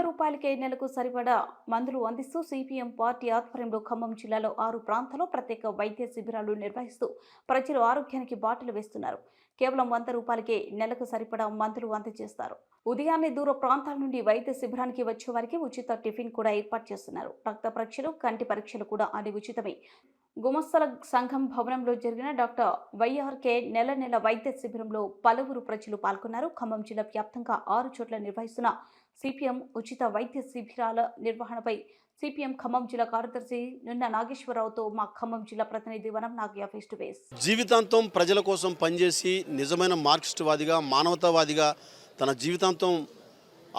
రూపాయలకే నెలకు సరిపడా మందులు అందిస్తూ సిపిఎం పార్టీ ఆధ్వర్యంలో ఖమ్మం జిల్లాలో 6 ప్రాంతాల్లో ప్రత్యేక వైద్య శిబిరాలు నిర్వహిస్తూ ప్రజలు ఆరోగ్యానికి బాటలు వేస్తున్నారు. కేవలం రూపాయలకే నెలకు సరిపడా మందులు అందజేస్తారు. ఉదయాన్నే దూర ప్రాంతాల నుండి వైద్య శిబిరానికి వచ్చే వారికి ఉచిత టిఫిన్ కూడా ఏర్పాటు చేస్తున్నారు. రక్త పరీక్షలు, కంటి పరీక్షలు కూడా అన్ని ఉచితమే. గుమస్తల సంఘం భవనంలో జరిగిన డాక్టర్ వైఆర్కే నెల వైద్య శిబిరంలో పలువురు ప్రజలు పాల్గొన్నారు. ఖమ్మం జిల్లా వ్యాప్తంగా 6 చోట్ల నిర్వహిస్తున్న సిపిఎం ఉచిత వైద్య శిబిరాల నిర్వహణపై సిపిఎం ఖమ్మం జిల్లా కార్యదర్శి నున్న నాగేశ్వరరావుతో మా ఖమ్మం జిల్లా ప్రతినిధి వనం నాగయ్య ఫేస్ టు ఫేస్. జీవితాంతం ప్రజల కోసం పనిచేసి నిజమైన మార్క్సిస్ట్వాదిగా, మానవతావాదిగా తన జీవితాంతం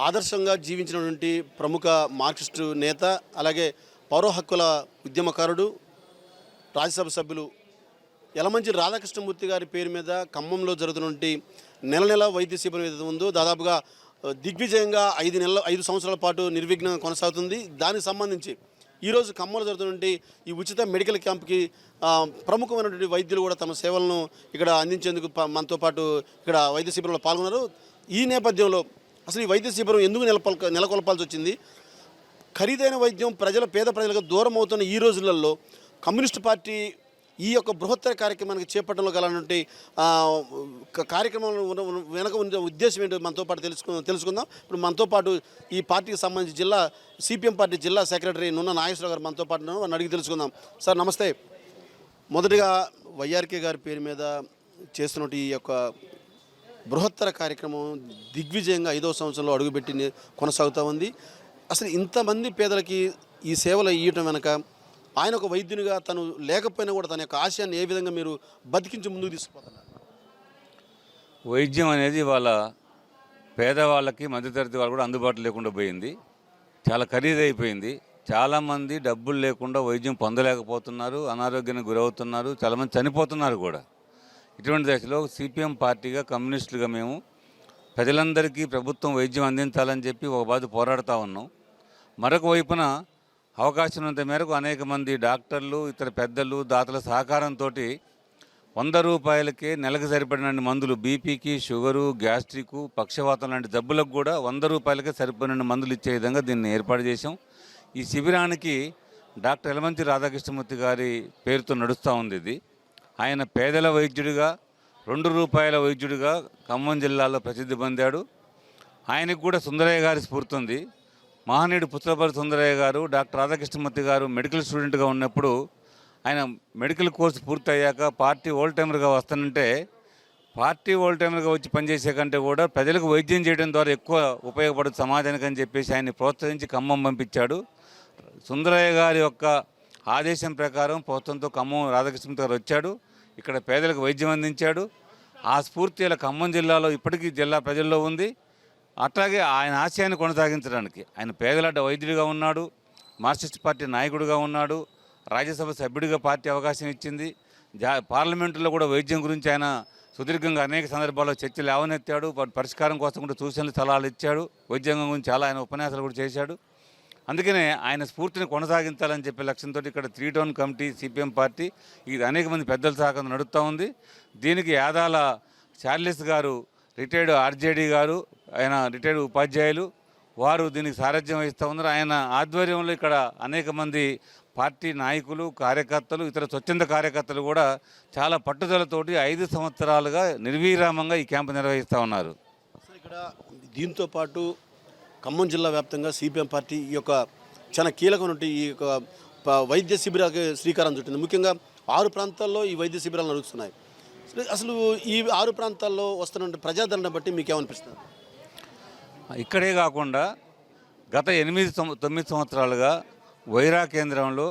ఆదర్శంగా జీవించినటువంటి ప్రముఖ మార్క్సిస్టు నేత, అలాగే పౌర హక్కుల ఉద్యమకారుడు, రాజ్యసభ సభ్యులు యలమంచి రాధాకృష్ణమూర్తి గారి పేరు మీద ఖమ్మంలో జరుగుతున్నటువంటి నెల వైద్య శిబిరం ఏదైతే ఉందో దాదాపుగా దిగ్విజయంగా 5 సంవత్సరాల పాటు నిర్విఘ్నంగా కొనసాగుతుంది. దానికి సంబంధించి ఈరోజు ఖమ్మంలో జరుగుతున్నటువంటి ఈ ఉచిత మెడికల్ క్యాంప్కి ప్రముఖమైనటువంటి వైద్యులు కూడా తమ సేవలను ఇక్కడ అందించేందుకు మనతో పాటు ఇక్కడ వైద్య శిబిరంలో పాల్గొన్నారు. ఈ నేపథ్యంలో అసలు ఈ వైద్య శిబిరం ఎందుకు నెలకొల్పాల్సి వచ్చింది? ఖరీదైన వైద్యం పేద ప్రజలకు దూరం అవుతున్న ఈ రోజులలో కమ్యూనిస్టు పార్టీ ఈ యొక్క బృహత్తర కార్యక్రమానికి చేపట్టడంలో గలటువంటి కార్యక్రమంలో వెనక ఉన్న ఉద్దేశం ఏంటో మనతో పాటు తెలుసుకుందాం. ఇప్పుడు మనతో పాటు ఈ పార్టీకి సంబంధించి సిపిఎం పార్టీ జిల్లా సెక్రటరీ నున్న నాగేశ్వరరావు గారు మనతో పాటు వారిని అడిగి తెలుసుకుందాం. సార్ నమస్తే. మొదటిగా వైఆర్కే గారి పేరు మీద చేస్తున్నట్టు ఈ యొక్క బృహత్తర కార్యక్రమం దిగ్విజయంగా 5వ సంవత్సరంలో అడుగుపెట్టి కొనసాగుతూ ఉంది. అసలు ఇంతమంది పేదలకి ఈ సేవలు ఇవ్వటం వెనక ఆయన ఒక వైద్యునిగా తను లేకపోయినా కూడా తన యొక్క ఆశయాన్ని ఏ విధంగా మీరు బతికించి ముందుకు తీసుకుపోతున్నారు? వైద్యం అనేది వాళ్ళ పేదవాళ్ళకి, మధ్యతరగతి వాళ్ళు కూడా అందుబాటులో లేకుండా పోయింది. చాలా ఖరీదైపోయింది. చాలామంది డబ్బులు లేకుండా వైద్యం పొందలేకపోతున్నారు, అనారోగ్యానికి గురవుతున్నారు, చాలామంది చనిపోతున్నారు కూడా. ఇటువంటి దశలో సిపిఎం పార్టీగా, కమ్యూనిస్టులుగా మేము ప్రజలందరికీ ప్రభుత్వం వైద్యం అందించాలని చెప్పి ఒక బాధ పోరాడుతూ ఉన్నాం. మరొక వైపున అవకాశం ఉన్నంత మేరకు అనేక మంది డాక్టర్లు, ఇతర పెద్దలు, దాతల సహకారంతో 100 రూపాయలకే నెలకు సరిపడిన మందులు, బీపీకి, షుగరు, గ్యాస్ట్రిక్, పక్షవాతం లాంటి జబ్బులకు కూడా 100 రూపాయలకే సరిపడిన మందులు ఇచ్చే విధంగా దీన్ని ఏర్పాటు చేశాం. ఈ శిబిరానికి డాక్టర్ యలమంచి రాధాకృష్ణమూర్తి గారి పేరుతో నడుస్తూ ఉంది. ఇది ఆయన పేదల వైద్యుడిగా, 2 రూపాయల వైద్యుడిగా ఖమ్మం జిల్లాలో ప్రసిద్ధి పొందాడు. ఆయనకు కూడా సుందరయ్య గారి స్ఫూర్తి ఉంది. మహనీయుడు పుచ్చలపల్లి సుందరయ్య గారు, డాక్టర్ రాధాకృష్ణమూర్తి గారు మెడికల్ స్టూడెంట్గా ఉన్నప్పుడు ఆయన మెడికల్ కోర్సు పూర్తయ్యాక పార్టీ ఓల్డ్ టైమర్గా వస్తానంటే, పార్టీ ఓల్డ్ టైమర్గా వచ్చి పనిచేసే కంటే కూడా ప్రజలకు వైద్యం చేయడం ద్వారా ఎక్కువ ఉపయోగపడుతుంది సమాజానికి అని చెప్పేసి ఆయన్ని ప్రోత్సహించి ఖమ్మం పంపించాడు. సుందరయ్య గారి యొక్క ఆదేశం ప్రకారం ప్రోత్సాహంతో ఖమ్మం రాధాకృష్ణమూర్తి గారు వచ్చాడు. ఇక్కడ పేదలకు వైద్యం అందించాడు. ఆ స్ఫూర్తి ఇలా ఖమ్మం జిల్లాలో ఇప్పటికీ జిల్లా ప్రజల్లో ఉంది. అట్లాగే ఆయన ఆశయాన్ని కొనసాగించడానికి ఆయన పేదల వైద్యుడిగా ఉన్నాడు, మార్క్సిస్ట్ పార్టీ నాయకుడిగా ఉన్నాడు, రాజ్యసభ సభ్యుడిగా పార్టీ అవకాశం ఇచ్చింది. పార్లమెంటులో కూడా వైద్యం గురించి ఆయన సుదీర్ఘంగా అనేక సందర్భాల్లో చర్చలు లేవనెత్తాడు. పరిష్కారం కోసం కూడా సూచనలు సలహాలు ఇచ్చాడు. వైద్యం గురించి చాలా ఆయన ఉపన్యాసాలు కూడా చేశాడు. అందుకనే ఆయన స్ఫూర్తిని కొనసాగించాలని చెప్పే లక్ష్యంతో ఇక్కడ 3 టౌన్ కమిటీ సిపిఎం పార్టీ ఇది అనేక మంది పెద్దల సహకారం నడుస్తూ ఉంది. దీనికి యాదాల చార్లెస్ గారు, రిటైర్డ్ ఆర్జేడీ గారు, ఆయన రిటైర్డ్ ఉపాధ్యాయులు, వారు దీనికి సారథ్యం వహిస్తూ ఉన్నారు. ఆయన ఆధ్వర్యంలో ఇక్కడ అనేక మంది పార్టీ నాయకులు, కార్యకర్తలు, ఇతర స్వచ్ఛంద కార్యకర్తలు కూడా చాలా పట్టుదలతోటి 5 సంవత్సరాలుగా నిర్విరామంగా ఈ క్యాంపు నిర్వహిస్తూ ఉన్నారు. ఇక్కడ దీంతో పాటు ఖమ్మం జిల్లా వ్యాప్తంగా సిపిఎం పార్టీ ఈ యొక్క చాలా కీలకమైనటువంటి ఈ యొక్క వైద్య శిబిరానికి శ్రీకారం చుట్టింది. ముఖ్యంగా 6 ప్రాంతాల్లో ఈ వైద్య శిబిరాలు నడుస్తున్నాయి. అసలు ఈ 6 ప్రాంతాల్లో వస్తున్న ప్రజాదరణ బట్టి మీకేమనిపిస్తుంది? ఇక్కడే కాకుండా గత 8-9 సంవత్సరాలుగా వైరా కేంద్రంలో,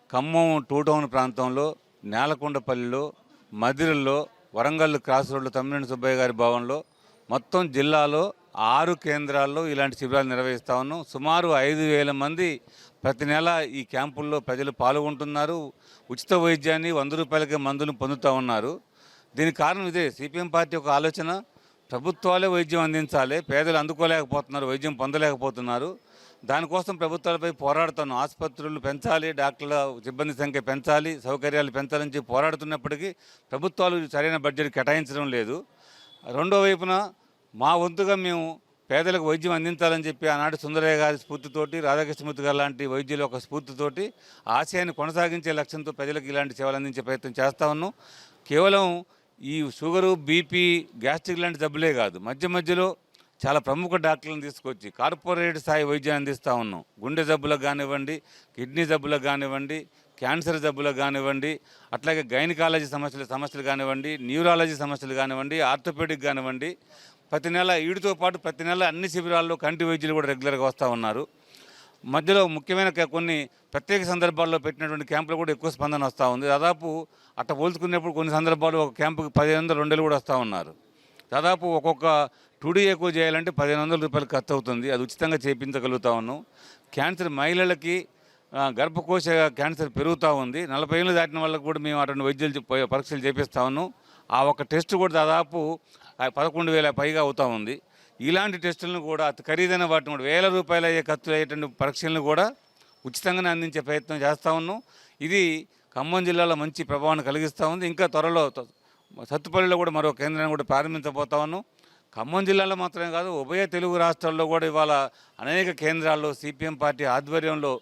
ఖమ్మం 2 టౌన్ ప్రాంతంలో, నేలకొండపల్లిలో, మదిరల్లో, వరంగల్ క్రాస్ రోడ్లో తమ్మినేని సుబ్బయ్య గారి భవన్లో, మొత్తం జిల్లాలో 6 కేంద్రాల్లో ఇలాంటి శిబిరాలు నిర్వహిస్తూ ఉన్నాం. సుమారు 5,000 మంది ప్రతి నెల ఈ క్యాంపుల్లో ప్రజలు పాల్గొంటున్నారు. ఉచిత వైద్యాన్ని 100 రూపాయలకే మందులు పొందుతూ ఉన్నారు. దీనికి కారణం ఇదే. సిపిఎం పార్టీ యొక్క ఆలోచన ప్రభుత్వాలే వైద్యం అందించాలి, పేదలు అందుకోలేకపోతున్నారు, వైద్యం పొందలేకపోతున్నారు. దానికోసం ప్రభుత్వాలపై పోరాడుతున్నాం. ఆసుపత్రులు పెంచాలి, డాక్టర్ల సిబ్బంది సంఖ్య పెంచాలి, సౌకర్యాలు పెంచాలని చెప్పి పోరాడుతున్నప్పటికీ ప్రభుత్వాలు సరైన బడ్జెట్ కేటాయించడం లేదు. రెండో వైపున మా వంతుగా మేము పేదలకు వైద్యం అందించాలని చెప్పి ఆనాడు సుందరయ్య గారి స్ఫూర్తితోటి, రాధాకృష్ణమూర్తి గారు లాంటి వైద్యుల ఒక స్ఫూర్తితోటి ఆశయాన్ని కొనసాగించే లక్ష్యంతో ప్రజలకు ఇలాంటి సేవలు అందించే ప్రయత్నం చేస్తూ ఉన్నాం. కేవలం ఈ షుగరు, బీపీ, గ్యాస్ట్రిక్ లాంటి జబ్బులే కాదు, మధ్యలో చాలా ప్రముఖ డాక్టర్లను తీసుకొచ్చి కార్పొరేట్ స్థాయి వైద్యాన్ని అందిస్తూ ఉన్నాం. గుండె జబ్బులకు కానివ్వండి, కిడ్నీ జబ్బులకు కానివ్వండి, క్యాన్సర్ జబ్బులకు కానివ్వండి, అట్లాగే గైనకాలజీ సమస్యలు కానివ్వండి, న్యూరాలజీ సమస్యలు కానివ్వండి, ఆర్థోపెడిక్ కానివ్వండి, ప్రతి నెల వీటితో పాటు ప్రతి నెల అన్ని శిబిరాల్లో కంటి వైద్యులు కూడా రెగ్యులర్గా వస్తూ ఉన్నారు. మధ్యలో ముఖ్యమైన కొన్ని ప్రత్యేక సందర్భాల్లో పెట్టినటువంటి క్యాంపులు కూడా ఎక్కువ స్పందన వస్తూ ఉంది. దాదాపు అట్లా పోల్చుకునేప్పుడు కొన్ని సందర్భాలు ఒక క్యాంపుకి 1500, 2000 కూడా వస్తూ ఉన్నారు. దాదాపు ఒక్కొక్క 2D ఎక్కువ చేయాలంటే 1500 రూపాయలు ఖర్చు అవుతుంది. అది ఉచితంగా చేయించగలుగుతా ఉన్నాం. క్యాన్సర్ మహిళలకి గర్భకోశ క్యాన్సర్ పెరుగుతూ ఉంది. 40 ఏళ్ళు దాటిన వాళ్ళకు కూడా మేము అటువంటి వైద్యులు పరీక్షలు చేపిస్తా ఉన్నాం. ఆ ఒక టెస్ట్ కూడా దాదాపు 11,000 పైగా అవుతూ ఉంది. ఇలాంటి టెస్టులను కూడా అతి ఖరీదైన వాటిని కూడా 1000 రూపాయలు అయ్యే ఖర్చు అయ్యేటువంటి పరీక్షలను కూడా ఉచితంగానే అందించే ప్రయత్నం చేస్తూ ఉన్నాం. ఇది ఖమ్మం జిల్లాలో మంచి ప్రభావాన్ని కలిగిస్తూ ఉంది. ఇంకా త్వరలో సత్తుపల్లిలో కూడా మరో కేంద్రాన్ని కూడా ప్రారంభించబోతా ఉన్నాం. ఖమ్మం జిల్లాలో మాత్రమే కాదు, ఉభయ తెలుగు రాష్ట్రాల్లో కూడా ఇవాళ అనేక కేంద్రాల్లో సిపిఎం పార్టీ ఆధ్వర్యంలో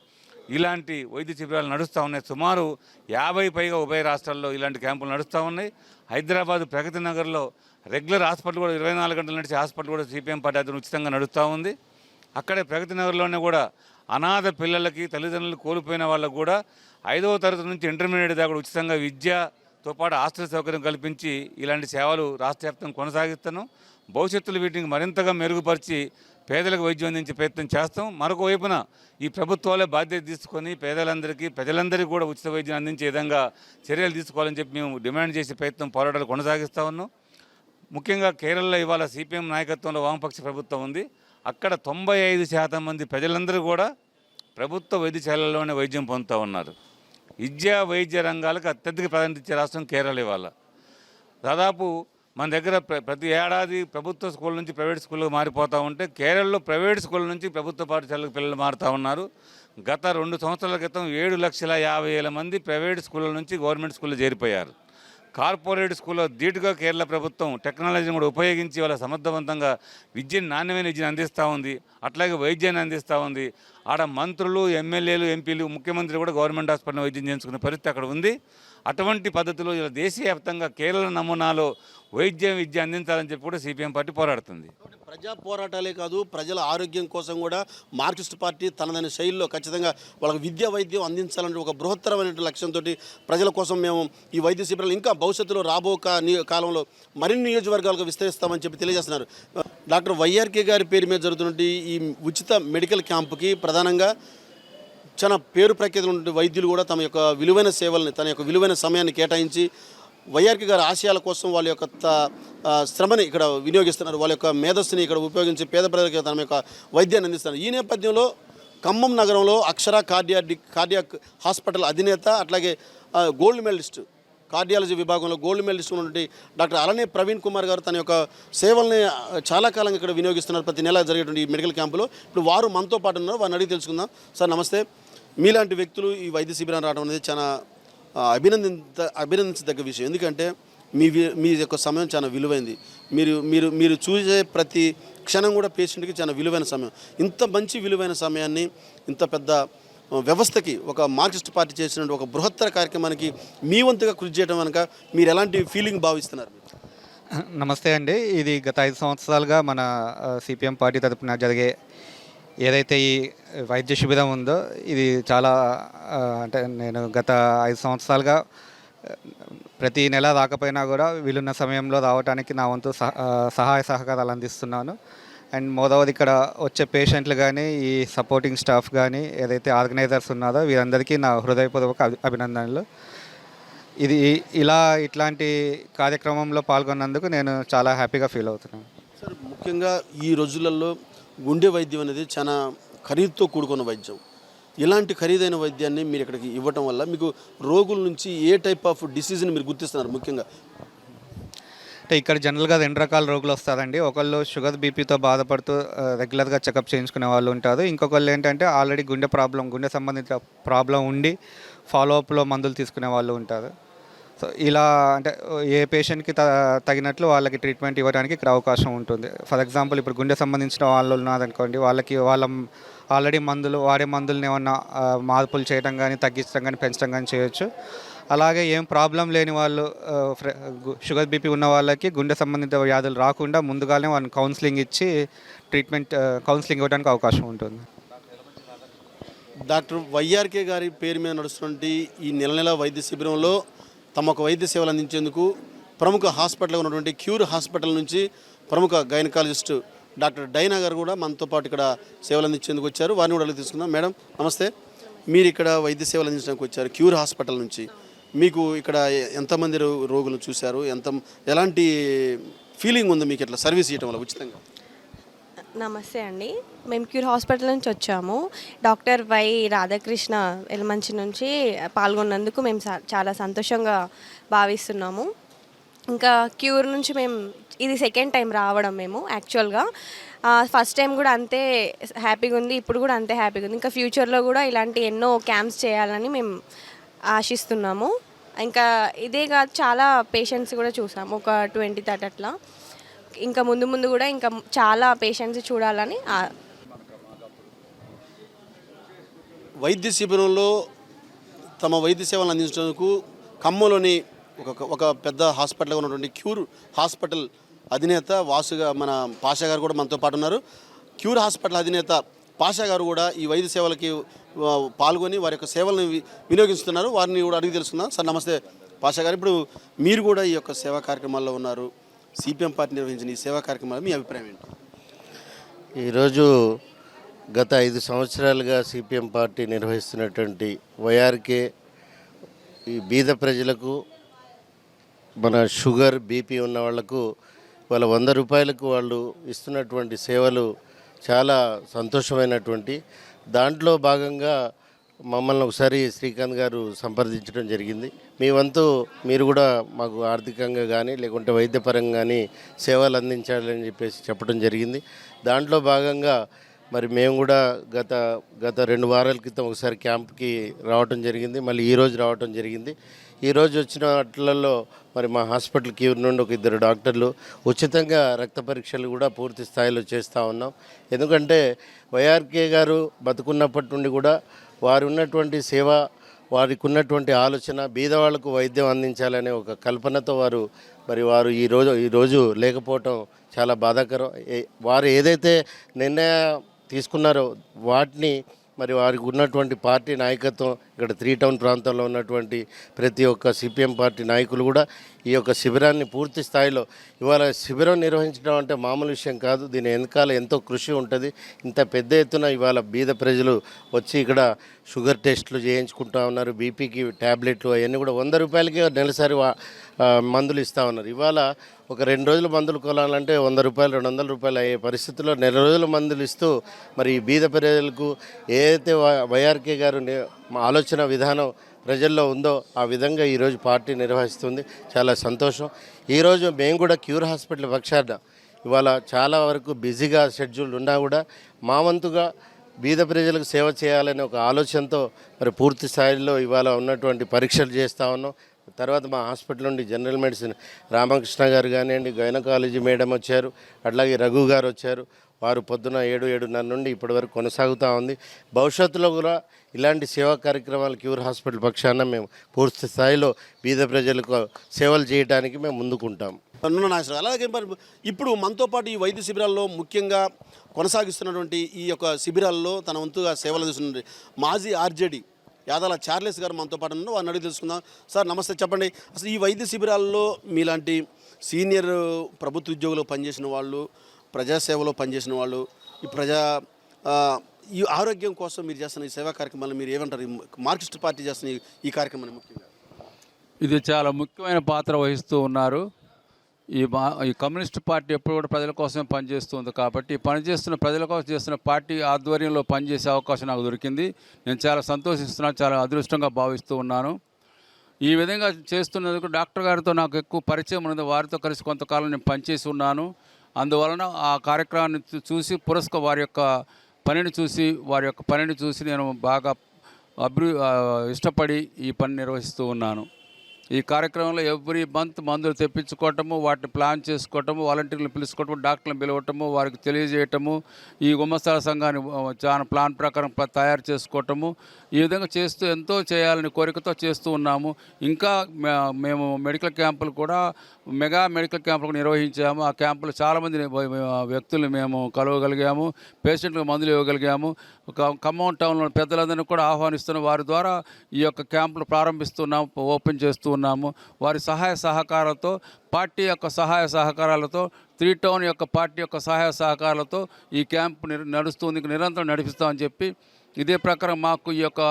ఇలాంటి వైద్య శిబిరాలు నడుస్తూ ఉన్నాయి. సుమారు 50 పైగా ఉభయ రాష్ట్రాల్లో ఇలాంటి క్యాంపులు నడుస్తూ ఉన్నాయి. హైదరాబాద్ ప్రగతి నగర్లో రెగ్యులర్ హాస్పిటల్ కూడా 24 గంటల నడిచే హాస్పిటల్ కూడా సిపిఎం పార్టీ అతను ఉచితంగా నడుస్తూ ఉంది. అక్కడే ప్రగతి నగర్లోనే కూడా అనాథ పిల్లలకి, తల్లిదండ్రులు కోల్పోయిన వాళ్ళకు కూడా 5వ తరగతి నుంచి ఇంటర్మీడియట్ దాకా కూడా ఉచితంగా విద్యతో పాటు హాస్టల్ సౌకర్యం కల్పించి ఇలాంటి సేవలు రాష్ట్ర వ్యాప్తంగా కొనసాగిస్తాను. భవిష్యత్తులో వీటిని మరింతగా మెరుగుపరిచి పేదలకు వైద్యం అందించే ప్రయత్నం చేస్తాం. మరొక వైపున ఈ ప్రభుత్వాలే బాధ్యత తీసుకొని ప్రజలందరికీ కూడా ఉచిత వైద్యం అందించే విధంగా చర్యలు తీసుకోవాలని చెప్పి మేము డిమాండ్ చేసే ప్రయత్నం, పోరాటాలు కొనసాగిస్తూ ఉన్నాం. ముఖ్యంగా కేరళలో ఇవాళ సిపిఎం నాయకత్వంలో వామపక్ష ప్రభుత్వం ఉంది. అక్కడ 95% మంది ప్రజలందరూ కూడా ప్రభుత్వ వైద్యశాలలోనే వైద్యం పొందుతూ ఉన్నారు. వైద్య రంగాలకు అత్యధిక ప్రాధాన్యత ఇచ్చే రాష్ట్రం కేరళ. ఇవాళ దాదాపు మన దగ్గర ప్రతి ఏడాది ప్రభుత్వ స్కూల్ నుంచి ప్రైవేట్ స్కూళ్ళకు మారిపోతూ ఉంటే కేరళలో ప్రైవేట్ స్కూల్ నుంచి ప్రభుత్వ పాఠశాలకు పిల్లలు మారుతూ ఉన్నారు. గత 2 సంవత్సరాల క్రితం 7,50,000 మంది ప్రైవేట్ స్కూళ్ళ నుంచి గవర్నమెంట్ స్కూల్లో చేరిపోయారు. కార్పొరేట్ స్కూల్లో ధీటుగా కేరళ ప్రభుత్వం టెక్నాలజీని కూడా ఉపయోగించి వాళ్ళ సమర్థవంతంగా నాణ్యమైన విద్యను అందిస్తూ ఉంది. అట్లాగే వైద్యాన్ని అందిస్తూ ఉంది. ఆడ మంత్రులు, ఎమ్మెల్యేలు, ఎంపీలు, ముఖ్యమంత్రి కూడా గవర్నమెంట్ హాస్పిటల్ వైద్యం చేయించుకునే పరిస్థితి అక్కడ ఉంది. అటువంటి పద్ధతిలో ఇలా దేశవ్యాప్తంగా కేరళ నమూనాలో విద్య అందించాలని చెప్పి కూడా సిపిఎం పార్టీ పోరాడుతుంది. ప్రజా పోరాటాలే కాదు, ప్రజల ఆరోగ్యం కోసం కూడా మార్క్సిస్ట్ పార్టీ తనదైన శైలిలో ఖచ్చితంగా వాళ్ళకి వైద్యం అందించాలంటే ఒక బృహత్తరమైన లక్ష్యంతో ప్రజల కోసం మేము ఈ వైద్య శిబిరాలు ఇంకా భవిష్యత్తులో రాబో కాలంలో మరిన్ని నియోజకవర్గాలకు విస్తరిస్తామని చెప్పి తెలియజేస్తున్నారు. డాక్టర్ వైఆర్కే గారి పేరు మీద జరుగుతున్నటువంటి ఈ ఉచిత మెడికల్ క్యాంపుకి ప్రధానంగా చాలా పేరు ప్రఖ్యాతులు ఉన్న వైద్యులు కూడా తమ యొక్క విలువైన సేవల్ని, తన యొక్క విలువైన సమయాన్ని కేటాయించి వైఆర్కే గారి ఆశయాల కోసం వాళ్ళ యొక్క శ్రమని ఇక్కడ వినియోగిస్తున్నారు. వాళ్ళ యొక్క మేధస్సుని ఇక్కడ ఉపయోగించి పేద ప్రజలకు తమ యొక్క వైద్యాన్ని అందిస్తున్నారు. ఈ నేపథ్యంలో ఖమ్మం నగరంలో అక్షర కార్డియాక్ హాస్పిటల్ అధినేత, అట్లాగే గోల్డ్ మెడలిస్ట్, కార్డియాలజీ విభాగంలో గోల్డ్ మెడలిస్ట్ ఉన్నటువంటి డాక్టర్ అలనే ప్రవీణ్ కుమార్ గారు తన యొక్క సేవల్ని చాలా కాలంగా ఇక్కడ వినియోగిస్తున్నారు. ప్రతి నెల జరిగేటువంటి ఈ మెడికల్ క్యాంపులో ఇప్పుడు వారు మనతో పాటు ఉన్నారు. వారిని అడిగి తెలుసుకుందాం. సార్ నమస్తే. మీలాంటి వ్యక్తులు ఈ వైద్య శిబిరాన్ని రావడం అనేది చాలా అభినందించదగ్గ విషయం. ఎందుకంటే మీ యొక్క సమయం చాలా విలువైంది. మీరు చూసే ప్రతి క్షణం కూడా పేషెంట్కి చాలా విలువైన సమయం. ఇంత మంచి విలువైన సమయాన్ని ఇంత పెద్ద వ్యవస్థకి ఒక మార్క్సిస్ట్ పార్టీ చేసిన ఒక బృహత్తర కార్యక్రమానికి మీ వంతుగా కృషి చేయడం కనుక మీరు ఎలాంటి ఫీలింగ్ భావిస్తున్నారు? నమస్తే అండి. ఇది గత 5 సంవత్సరాలుగా మన సిపిఎం పార్టీ తరపున జరిగే ఏదైతే ఈ వైద్య శిబిరం ఉందో ఇది చాలా అంటే నేను గత 5 సంవత్సరాలుగా ప్రతి నెల రాకపోయినా కూడా వీలున్న సమయంలో రావడానికి నా వంతు సహాయ సహకారాలు అందిస్తున్నాను. అండ్ మోదవది ఇక్కడ వచ్చే పేషెంట్లు కానీ, ఈ సపోర్టింగ్ స్టాఫ్ కానీ, ఏదైతే ఆర్గనైజర్స్ ఉన్నారో వీరందరికీ నా హృదయపూర్వక అభినందనలు. ఇట్లాంటి కార్యక్రమంలో పాల్గొన్నందుకు నేను చాలా హ్యాపీగా ఫీల్ అవుతున్నాను. సార్, ముఖ్యంగా ఈ రోజులలో గుండె వైద్యం అనేది చాలా ఖరీదుతో కూడుకున్న వైద్యం. ఇలాంటి ఖరీదైన వైద్యాన్ని మీరు ఇక్కడికి ఇవ్వటం వల్ల మీకు రోగుల నుంచి ఏ టైప్ ఆఫ్ డిసీజ్ని మీరు గుర్తిస్తున్నారు? ముఖ్యంగా అంటే ఇక్కడ జనరల్గా 2 రకాల రోగులు వస్తారండి. ఒకళ్ళు షుగర్, బీపీతో బాధపడుతూ రెగ్యులర్గా చెకప్ చేయించుకునే వాళ్ళు ఉంటారు. ఇంకొకళ్ళు ఏంటంటే ఆల్రెడీ గుండె సంబంధిత ప్రాబ్లం ఉండి ఫాలోఅప్లో మందులు తీసుకునే వాళ్ళు ఉంటారు. సో ఇలా అంటే ఏ పేషెంట్కి తగినట్లు వాళ్ళకి ట్రీట్మెంట్ ఇవ్వడానికి ఇక్కడ అవకాశం ఉంటుంది. ఫర్ ఎగ్జాంపుల్ ఇప్పుడు గుండె సంబంధించిన వాళ్ళు ఉన్నదనుకోండి, వాళ్ళకి ఆల్రెడీ వాడే మందులను ఏమన్నా మార్పులు చేయడం కానీ, తగ్గించడం కానీ, పెంచడం కానీ చేయొచ్చు. అలాగే ఏం ప్రాబ్లం లేని వాళ్ళు, షుగర్ బీపీ ఉన్న వాళ్ళకి గుండె సంబంధిత వ్యాధులు రాకుండా ముందుగానే వాళ్ళని కౌన్సిలింగ్ ఇచ్చి కౌన్సిలింగ్ ఇవ్వడానికి అవకాశం ఉంటుంది. డాక్టర్ వైఆర్కే గారి పేరు మీద నడుస్తున్నటువంటి ఈ నెల వైద్య శిబిరంలో తమకు వైద్య సేవలు అందించేందుకు ప్రముఖ హాస్పిటల్ ఉన్నటువంటి క్యూర్ హాస్పిటల్ నుంచి ప్రముఖ గైనకాలజిస్ట్ డాక్టర్ డైనా గారు కూడా మనతో పాటు ఇక్కడ సేవలు అందించేందుకు వచ్చారు. వారిని కూడా అడిగి తీసుకుందాం. మేడం నమస్తే, మీరు ఇక్కడ వైద్య సేవలు అందించడానికి వచ్చారు క్యూర్ హాస్పిటల్ నుంచి. మీకు ఇక్కడ ఎంతమంది రోగులు చూశారు, ఎలాంటి ఫీలింగ్ ఉంది మీకు ఇట్లా సర్వీస్ ఇవ్వడం వల్ల ఉచితంగా? నమస్తే అండి, మేము క్యూర్ హాస్పిటల్ నుంచి వచ్చాము. డాక్టర్ వై రాధాకృష్ణ ఎలమంచి నుంచి పాల్గొన్నందుకు మేము చాలా సంతోషంగా భావిస్తున్నాము. ఇంకా క్యూర్ నుంచి మేము ఇది సెకండ్ టైం రావడం. మేము యాక్చువల్గా ఫస్ట్ టైం కూడా అంతే హ్యాపీగా ఉంది, ఇప్పుడు కూడా అంతే హ్యాపీగా ఉంది. ఇంకా ఫ్యూచర్లో కూడా ఇలాంటి ఎన్నో క్యాంప్స్ చేయాలని మేము ఆశిస్తున్నాము. ఇంకా ఇదే కాదు, చాలా పేషెంట్స్ కూడా చూసాము, ఒక 20-30 అట్లా. ఇంకా ముందు కూడా ఇంకా చాలా పేషెంట్స్ చూడాలని. వైద్య శిబిరంలో తమ వైద్య సేవలను అందించడానికి ఖమ్మంలోని ఒక పెద్ద హాస్పిటల్గా ఉన్నటువంటి క్యూర్ హాస్పిటల్ అధినేత మన పాషా గారు కూడా మనతో పాటు ఉన్నారు. క్యూర్ హాస్పిటల్ అధినేత పాషా గారు కూడా ఈ వైద్య సేవలకి పాల్గొని వారి యొక్క సేవలను వినియోగిస్తున్నారు. వారిని కూడా అడిగి తెలుసుకుందాం. సార్ నమస్తే పాషా గారు, ఇప్పుడు మీరు కూడా ఈ యొక్క సేవా కార్యక్రమాల్లో ఉన్నారు. సిపిఎం పార్టీ నిర్వహించిన ఈ సేవా కార్యక్రమాలు మీ అభిప్రాయం ఏంటి? ఈరోజు గత 5 సంవత్సరాలుగా సిపిఎం పార్టీ నిర్వహిస్తున్నటువంటి వైఆర్కే ఈ బీద ప్రజలకు, మన షుగర్ బీపీ ఉన్న వాళ్లకు వాళ్ళ 100 రూపాయలకు వాళ్ళు ఇస్తున్నటువంటి సేవలు చాలా సంతోషమైనటువంటి. దాంట్లో భాగంగా మమ్మల్ని ఒకసారి శ్రీకాంత్ గారు సంప్రదించడం జరిగింది. మీ వంతు మీరు కూడా మాకు ఆర్థికంగా కానీ లేకుంటే వైద్యపరంగా కానీ సేవలు అందించాలని చెప్పడం జరిగింది. దాంట్లో భాగంగా మరి మేము కూడా గత 2 వారాల క్రితం ఒకసారి క్యాంప్కి రావటం జరిగింది. మళ్ళీ ఈరోజు రావటం జరిగింది. ఈరోజు వచ్చిన వాటిలలో మరి మా హాస్పిటల్ క్యూర్ నుండి ఒక 2 డాక్టర్లు ఉచితంగా రక్త పరీక్షలు కూడా పూర్తి స్థాయిలో చేస్తూ ఉన్నాం. ఎందుకంటే వైఆర్కే గారు బతుకున్నప్పటి నుండి కూడా వారు ఉన్నటువంటి సేవ, వారికి ఉన్నటువంటి ఆలోచన, బీదవాళ్లకు వైద్యం అందించాలనే ఒక కల్పనతో వారు ఈరోజు లేకపోవటం చాలా బాధాకరం. వారు ఏదైతే నిర్ణయం తీసుకున్నారో వాటిని మరి వారికి ఉన్నటువంటి పార్టీ నాయకత్వం, ఇక్కడ 3 టౌన్ ప్రాంతంలో ఉన్నటువంటి ప్రతి ఒక్క సిపిఎం పార్టీ నాయకులు కూడా ఈ యొక్క శిబిరాన్ని పూర్తి స్థాయిలో, ఇవాళ శిబిరం నిర్వహించడం అంటే మామూలు విషయం కాదు. దీని వెనకాల ఎంతో కృషి ఉంటుంది. ఇంత పెద్ద ఎత్తున ఇవాళ బీద ప్రజలు వచ్చి ఇక్కడ షుగర్ టెస్టులు చేయించుకుంటా ఉన్నారు. బీపీకి ట్యాబ్లెట్లు అవన్నీ కూడా 100 రూపాయలకే నెలసరి మందులు ఇస్తూ ఉన్నారు. ఇవాళ ఒక 2 రోజులు మందులు కొనాలంటే 100 రూపాయలు 200 రూపాయలు అయ్యే పరిస్థితుల్లో నెల రోజుల మందులు ఇస్తూ మరి ఈ బీద ప్రజలకు ఏదైతే వైఆర్కే గారు ఆలోచన విధానం ప్రజల్లో ఉందో ఆ విధంగా ఈరోజు పార్టీ నిర్వహిస్తుంది. చాలా సంతోషం. ఈరోజు మేము కూడా క్యూర్ హాస్పిటల్ పక్షాన ఇవాళ చాలా వరకు బిజీగా షెడ్యూల్ ఉన్నా కూడా మా వంతుగా బీద ప్రజలకు సేవ చేయాలనే ఒక ఆలోచనతో మరి పూర్తి స్థాయిలో ఇవాళ ఉన్నటువంటి పరీక్షలు చేస్తూ ఉన్నాం. తర్వాత మా హాస్పిటల్ నుండి జనరల్ మెడిసిన్ రామకృష్ణ గారు కానివ్వండి, గైనకాలజీ మేడం వచ్చారు, అట్లాగే రఘు గారు వచ్చారు. వారు పొద్దున 7-7:30 నుండి ఇప్పటి వరకు కొనసాగుతూ ఉంది. భవిష్యత్తులో కూడా ఇలాంటి సేవా కార్యక్రమాలు క్యూర్ హాస్పిటల్ పక్షాన మేము పూర్తి స్థాయిలో బీద ప్రజలకు సేవలు చేయడానికి మేము ముందుకుంటాం. అలాగే ఇప్పుడు మనతో పాటు ఈ వైద్య శిబిరాల్లో ముఖ్యంగా కొనసాగిస్తున్నటువంటి ఈ యొక్క శిబిరాల్లో తన వంతుగా సేవలు అందిస్తున్న మాజీ ఆర్జేడీ యాదాల చార్లెస్ గారు మనతో పాటు ఉన్నారు. వారిని అడిగి తెలుసుకుందాం. సార్ నమస్తే, చెప్పండి, అసలు ఈ వైద్య శిబిరాల్లో మీలాంటి సీనియర్ ప్రభుత్వ ఉద్యోగులు పనిచేసిన వాళ్ళు, ప్రజాసేవలో పనిచేసిన వాళ్ళు, ఈ ఆరోగ్యం కోసం మీరు చేస్తున్న ఈ సేవా కార్యక్రమాలను మీరు ఏమంటారు? మార్క్సిస్ట్ పార్టీ చేస్తున్న ఈ కార్యక్రమాన్ని ముఖ్యంగా ఇది చాలా ముఖ్యమైన పాత్ర వహిస్తూ ఉన్నారు. ఈ కమ్యూనిస్ట్ పార్టీ ఎప్పుడు కూడా ప్రజల కోసమే పనిచేస్తుంది. కాబట్టి పనిచేస్తున్న ప్రజల కోసం చేస్తున్న పార్టీ ఆధ్వర్యంలో పనిచేసే అవకాశం నాకు దొరికింది. నేను చాలా సంతోషిస్తున్నాను, చాలా అదృష్టంగా భావిస్తూ ఉన్నాను. ఈ విధంగా చేస్తున్నందుకు డాక్టర్ గారితో నాకు ఎక్కువ పరిచయం ఉన్నది. వారితో కలిసి కొంతకాలం నేను పనిచేసి ఉన్నాను. అందువలన ఆ కార్యక్రమాన్ని చూసి వారి యొక్క పనిని చూసి నేను బాగా ఇష్టపడి ఈ పని నిర్వహిస్తూ ఉన్నాను. ఈ కార్యక్రమంలో ఎవ్రీ మంత్ మందులు తెప్పించుకోవటము, వాటిని ప్లాన్ చేసుకోవటము, వాలంటీర్లను పిలుచుకోవటము, డాక్టర్లను పిలవటము, వారికి తెలియజేయటము, ఈ గుమస్తాల సంఘాన్ని చాలా ప్లాన్ ప్రకారం తయారు చేసుకోవటము, ఈ విధంగా చేస్తూ ఎంతో చేయాలని కోరికతో చేస్తూ ఉన్నాము. ఇంకా మేము మెడికల్ క్యాంపులు కూడా మెగా మెడికల్ క్యాంపులు నిర్వహించాము. ఆ క్యాంపులో చాలామంది వ్యక్తులు మేము కలవగలిగాము, పేషెంట్లకు మందులు ఇవ్వగలిగాము. ఖమ్మం టౌన్లో పెద్దలందరినీ కూడా ఆహ్వానిస్తున్నాం. వారి ద్వారా ఈ యొక్క క్యాంపులు ప్రారంభిస్తున్నాము, ఓపెన్ చేస్తూ ఉన్నాము. వారి సహాయ సహకారాలతో, పార్టీ యొక్క సహాయ సహకారాలతో, 3 టౌన్ యొక్క పార్టీ యొక్క సహాయ సహకారాలతో ఈ క్యాంపు నడుస్తుంది, నిరంతరం నడిపిస్తామని చెప్పి, ఇదే ప్రకారం మాకు ఈ యొక్క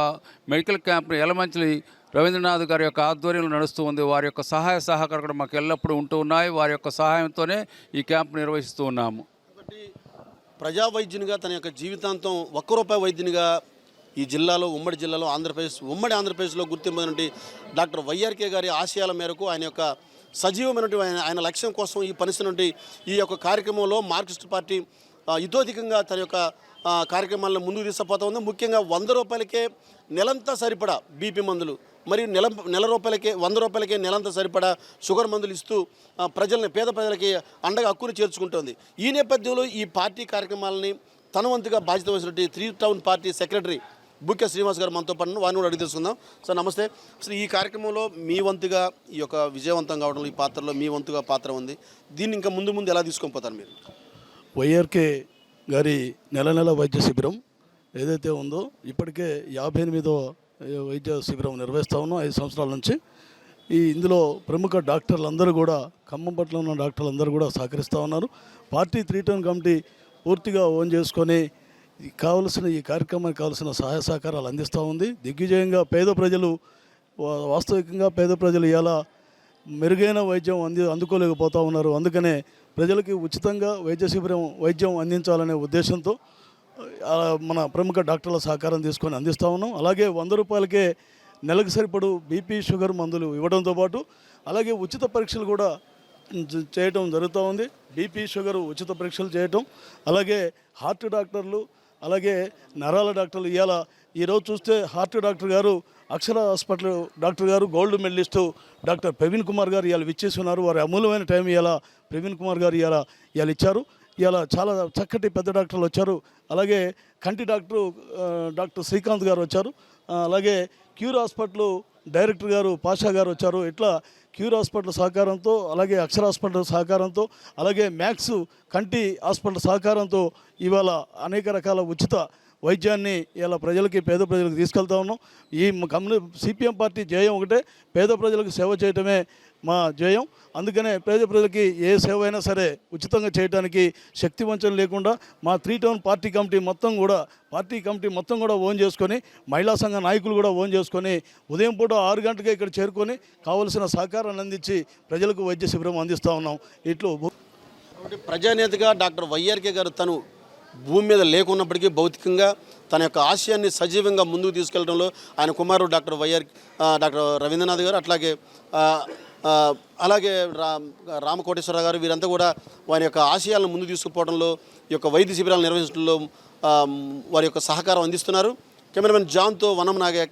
మెడికల్ క్యాంప్ యలమంచిలి రవీంద్రనాథ్ గారి యొక్క ఆధ్వర్యంలో నడుస్తూ ఉంది. వారి యొక్క సహాయ సహకారం కూడా మాకు ఎల్లప్పుడూ ఉంటూ ఉన్నాయి. వారి యొక్క సహాయంతోనే ఈ క్యాంప్ నిర్వహిస్తూ ఉన్నాము. కాబట్టి ప్రజా వైద్యునిగా తన యొక్క జీవితాంతం ₹1 వైద్యునిగా ఈ జిల్లాలో, ఉమ్మడి జిల్లాలో, ఉమ్మడి ఆంధ్రప్రదేశ్లో గుర్తింపునటువంటి డాక్టర్ వైఆర్కే గారి ఆశయాల మేరకు ఆయన యొక్క సజీవమైనటువంటి ఆయన లక్ష్యం కోసం ఈ పనిస్తున్నటువంటి ఈ యొక్క కార్యక్రమంలో మార్క్సిస్ట్ పార్టీ ఇతోధికంగా తన యొక్క కార్యక్రమాలను ముందుకు తీసుకుపోతా ఉంది. ముఖ్యంగా ₹100కే నెలంతా సరిపడా బీపీ మందులు, మరియు నెల రూపాయలకే ₹100కే నెలంతా సరిపడా షుగర్ మందులు ఇస్తూ పేద ప్రజలకి అండగా హక్కును చేర్చుకుంటోంది. ఈ నేపథ్యంలో ఈ పార్టీ కార్యక్రమాలని తన వంతుగా బాధ్యత వహించినటువంటి 3 టౌన్ పార్టీ సెక్రటరీ బుక్కే శ్రీనివాస్ గారు మనతో పాటు వారిని కూడా అడిగి తెలుసుకుందాం. సార్ నమస్తే. అసలు ఈ కార్యక్రమంలో మీ వంతుగా ఈ యొక్క విజయవంతం కావడంలో ఈ పాత్రలో మీ వంతుగా పాత్ర ఉంది. దీన్ని ఇంకా ముందు ఎలా తీసుకొని పోతారు మీరు? వైఆర్కే గారి నెల వైద్య శిబిరం ఏదైతే ఉందో ఇప్పటికే 58వ వైద్య శిబిరం నిర్వహిస్తూ ఉన్నాం 5 సంవత్సరాల నుంచి. ఇందులో ప్రముఖ డాక్టర్లందరూ కూడా, ఖమ్మం పట్ల ఉన్న డాక్టర్లందరూ కూడా సహకరిస్తూ ఉన్నారు. పార్టీ 3 టౌన్ కమిటీ పూర్తిగా ఓన్ చేసుకొని ఈ కార్యక్రమానికి కావాల్సిన సహాయ సహకారాలు అందిస్తూ ఉంది. దిగ్విజయంగా వాస్తవికంగా పేద ప్రజలు ఇలా మెరుగైన వైద్యం అందుకోలేకపోతూ ఉన్నారు. అందుకనే ప్రజలకి ఉచితంగా వైద్యం అందించాలనే ఉద్దేశంతో మన ప్రముఖ డాక్టర్ల సహకారం తీసుకొని అందిస్తూ ఉన్నాం. అలాగే ₹100కే నెలకు సరిపడు బీపీ, షుగర్ మందులు ఇవ్వడంతో పాటు అలాగే ఉచిత పరీక్షలు కూడా చేయటం జరుగుతూ ఉంది. బీపీ, షుగర్ ఉచిత పరీక్షలు చేయటం, అలాగే హార్ట్ డాక్టర్లు, అలాగే నరాల డాక్టర్లు. ఈరోజు చూస్తే హార్ట్ డాక్టర్ గారు, అక్షర హాస్పిటల్ డాక్టర్ గారు, gold medallist doctor Praveen Kumar గారు ఇవాళ విచ్చేసి ఉన్నారు. వారి అమూల్యమైన టైం ప్రవీణ్ కుమార్ గారు ఇవాళ ఇచ్చారు. చాలా చక్కటి పెద్ద డాక్టర్లు వచ్చారు. అలాగే కంటి డాక్టర్ శ్రీకాంత్ గారు వచ్చారు. అలాగే క్యూర్ హాస్పిటల్ డైరెక్టర్ గారు పాషా గారు వచ్చారు. ఇట్లా క్యూర్ హాస్పిటల్ సహకారంతో, అలాగే అక్షర హాస్పిటల్ సహకారంతో, అలాగే మ్యాక్స్ కంటి హాస్పిటల్ సహకారంతో ఇవాళ అనేక రకాల ఉచిత వైద్యాన్ని ఇలా పేద ప్రజలకు తీసుకెళ్తా ఉన్నాం. ఈ సిపిఎం పార్టీ జయం ఒకటే, పేద ప్రజలకు సేవ చేయటమే మా జయం. అందుకనే పేద ప్రజలకి ఏ సేవ అయినా సరే ఉచితంగా చేయడానికి శక్తి వంచన లేకుండా మా 3 టౌన్ పార్టీ కమిటీ మొత్తం కూడా ఓన్ చేసుకొని, మహిళా సంఘ నాయకులు కూడా ఓన్ చేసుకొని ఉదయం పూట 6 గంటలకే ఇక్కడ చేరుకొని కావలసిన సహకారాన్ని అందించి ప్రజలకు వైద్య శిబిరం అందిస్తూ ఉన్నాం. కాబట్టి ప్రజానేతగా డాక్టర్ వైఆర్కే గారు తను భూమి మీద లేకున్నప్పటికీ భౌతికంగా తన యొక్క ఆశయాన్ని సజీవంగా ముందుకు తీసుకెళ్లడంలో ఆయన కుమారుడు డాక్టర్ రవీంద్రనాథ్ గారు, అలాగే రామకోటేశ్వరరావు గారు, వీరంతా కూడా వారి యొక్క ఆశయాలను ముందు తీసుకుపోవడంలో, ఈ యొక్క వైద్య శిబిరాలు నిర్వహించడంలో వారి యొక్క సహకారం అందిస్తున్నారు. కెమెరామెన్ జాన్తో వనం నాగయ్య.